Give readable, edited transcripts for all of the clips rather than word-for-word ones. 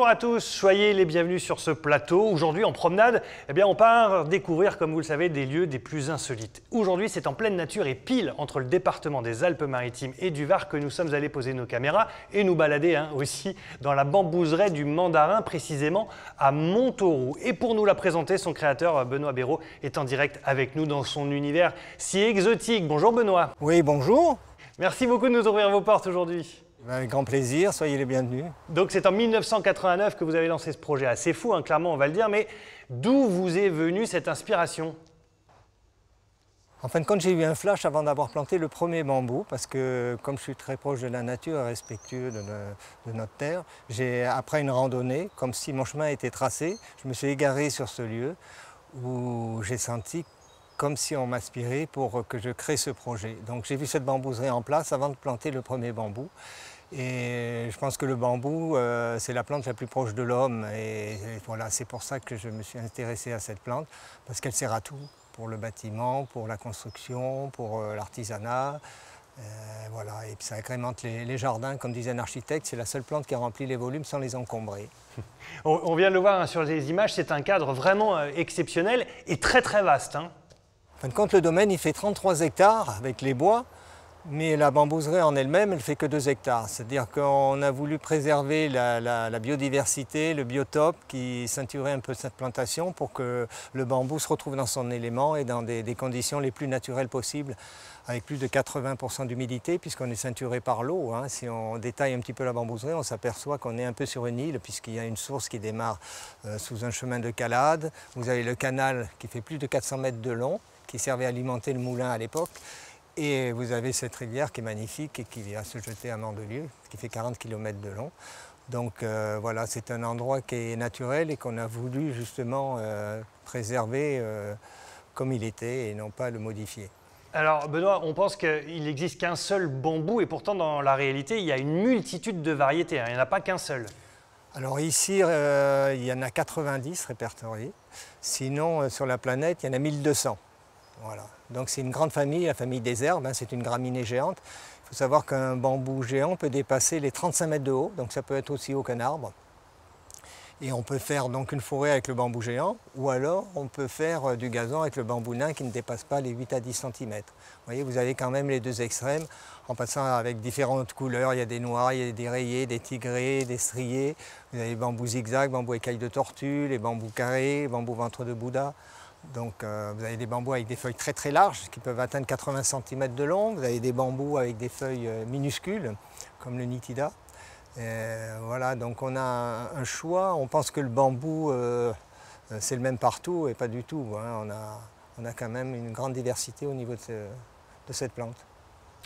Bonjour à tous, soyez les bienvenus sur ce plateau. Aujourd'hui en promenade, on part découvrir, comme vous le savez, des lieux des plus insolites. Aujourd'hui, c'est en pleine nature et pile entre le département des Alpes-Maritimes et du Var que nous sommes allés poser nos caméras et nous balader aussi dans la bambouseraie du Mandarin, précisément à Montauroux. Et pour nous la présenter, son créateur Benoît Béraud est en direct avec nous dans son univers si exotique. Bonjour Benoît. Oui, bonjour. Merci beaucoup de nous ouvrir vos portes aujourd'hui. Avec grand plaisir, soyez les bienvenus. Donc c'est en 1989 que vous avez lancé ce projet assez fou, clairement on va le dire, mais d'où vous est venue cette inspiration? En fin de compte, j'ai eu un flash avant d'avoir planté le premier bambou, parce que comme je suis très proche de la nature et respectueux de notre terre, après une randonnée, comme si mon chemin était tracé, je me suis égaré sur ce lieu où j'ai senti comme si on m'aspirait pour que je crée ce projet. Donc j'ai vu cette bambouserie en place avant de planter le premier bambou. Et je pense que le bambou, c'est la plante la plus proche de l'homme. Et voilà, c'est pour ça que je me suis intéressé à cette plante, parce qu'elle sert à tout, pour le bâtiment, pour la construction, pour l'artisanat. Voilà. Et puis ça agrémente les jardins, comme disait un architecte, c'est la seule plante qui remplit les volumes sans les encombrer. On vient de le voir sur les images, c'est un cadre vraiment exceptionnel et très très vaste. En fin de compte, le domaine il fait 33 hectares avec les bois. Mais la bambouserie en elle-même, elle ne fait que 2 hectares. C'est-à-dire qu'on a voulu préserver la biodiversité, le biotope qui ceinturait un peu cette plantation pour que le bambou se retrouve dans son élément et dans des conditions les plus naturelles possibles, avec plus de 80% d'humidité puisqu'on est ceinturé par l'eau. Si on détaille un petit peu la bambouserie, on s'aperçoit qu'on est un peu sur une île puisqu'il y a une source qui démarre sous un chemin de calade. Vous avez le canal qui fait plus de 400 mètres de long, qui servait à alimenter le moulin à l'époque. Et vous avez cette rivière qui est magnifique et qui vient se jeter à Mandelieu, qui fait 40 km de long. Donc voilà, c'est un endroit qui est naturel et qu'on a voulu justement préserver comme il était et non pas le modifier. Alors Benoît, on pense qu'il n'existe qu'un seul bambou et pourtant dans la réalité, il y a une multitude de variétés, il n'y en a pas qu'un seul. Alors ici, il y en a 90 répertoriés. Sinon, sur la planète, il y en a 1200. Voilà. Donc c'est une grande famille, la famille des herbes, c'est une graminée géante. Il faut savoir qu'un bambou géant peut dépasser les 35 mètres de haut, donc ça peut être aussi haut qu'un arbre. Et on peut faire donc une forêt avec le bambou géant, ou alors on peut faire du gazon avec le bambou nain qui ne dépasse pas les 8 à 10 cm. Vous voyez, vous avez quand même les deux extrêmes, en passant avec différentes couleurs. Il y a des noirs, il y a des rayés, des tigrés, des striés. Vous avez les bambous zigzag, bambous écailles de tortue, les bambous carrés, bambous ventre de Bouddha. Donc vous avez des bambous avec des feuilles très très larges qui peuvent atteindre 80 cm de long. Vous avez des bambous avec des feuilles minuscules comme le Nitida. Voilà, donc on a un choix. On pense que le bambou c'est le même partout et pas du tout. On a quand même une grande diversité au niveau de cette plante.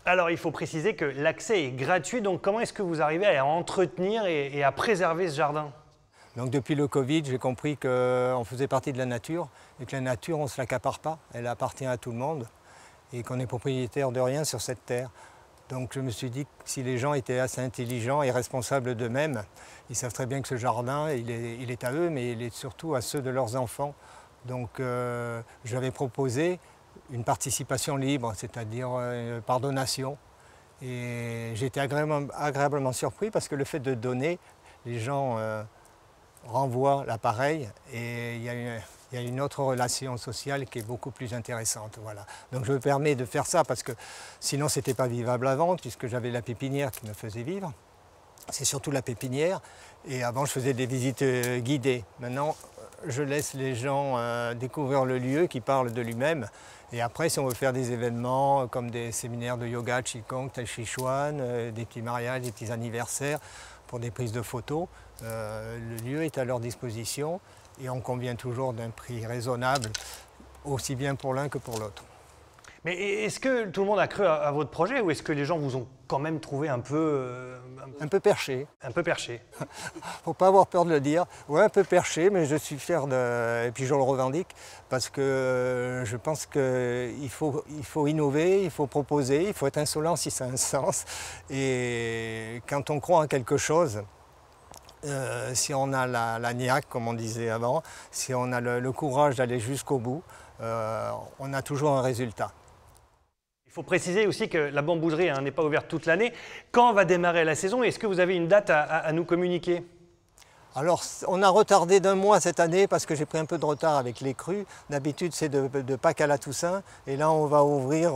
Alors il faut préciser que l'accès est gratuit, donc comment est-ce que vous arrivez à entretenir et à préserver ce jardin ? Donc depuis le Covid, j'ai compris qu'on faisait partie de la nature et que la nature, on ne se l'accapare pas, elle appartient à tout le monde et qu'on est propriétaire de rien sur cette terre. Donc je me suis dit que si les gens étaient assez intelligents et responsables d'eux-mêmes, ils savent très bien que ce jardin, il est à eux, mais il est surtout à ceux de leurs enfants. Donc j'avais proposé une participation libre, c'est-à-dire par donation. Et j'ai été agréablement surpris parce que le fait de donner, les gens renvoie l'appareil et il y a une autre relation sociale qui est beaucoup plus intéressante. Voilà. Donc je me permets de faire ça parce que sinon ce n'était pas vivable avant puisque j'avais la pépinière qui me faisait vivre. C'est surtout la pépinière et avant je faisais des visites guidées. Maintenant je laisse les gens découvrir le lieu qui parle de lui-même et après si on veut faire des événements comme des séminaires de yoga, qigong, tai chi chuan, des petits mariages, des petits anniversaires, pour des prises de photos, le lieu est à leur disposition et on convient toujours d'un prix raisonnable, aussi bien pour l'un que pour l'autre. Mais est-ce que tout le monde a cru à votre projet ou est-ce que les gens vous ont quand même trouvé un peu perché. Un peu perché. Faut pas avoir peur de le dire. Ouais, un peu perché, mais je suis fier et puis je le revendique parce que je pense qu'il faut innover, il faut proposer, il faut être insolent si ça a un sens. Et quand on croit en quelque chose, si on a la niaque, comme on disait avant, si on a le courage d'aller jusqu'au bout, on a toujours un résultat. Il faut préciser aussi que la bambouserie n'est pas ouverte toute l'année. Quand va démarrer la saison? Est-ce que vous avez une date à nous communiquer? Alors, on a retardé d'1 mois cette année parce que j'ai pris un peu de retard avec les crues. D'habitude, c'est de Pâques à la Toussaint. Et là, on va ouvrir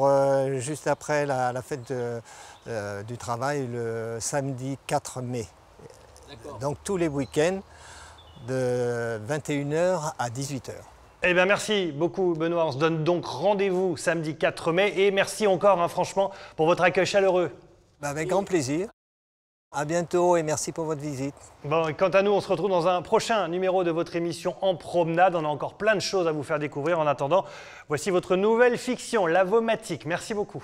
juste après la fête du travail, le samedi 4 mai. Donc, tous les week-ends, de 21h à 18h. Eh bien, merci beaucoup, Benoît. On se donne donc rendez-vous samedi 4 mai. Et merci encore, hein, franchement, pour votre accueil chaleureux. Avec grand plaisir. À bientôt et merci pour votre visite. Bon, et quant à nous, on se retrouve dans un prochain numéro de votre émission En Promenade. On a encore plein de choses à vous faire découvrir. En attendant, voici votre nouvelle fiction, Lavomatique. Merci beaucoup.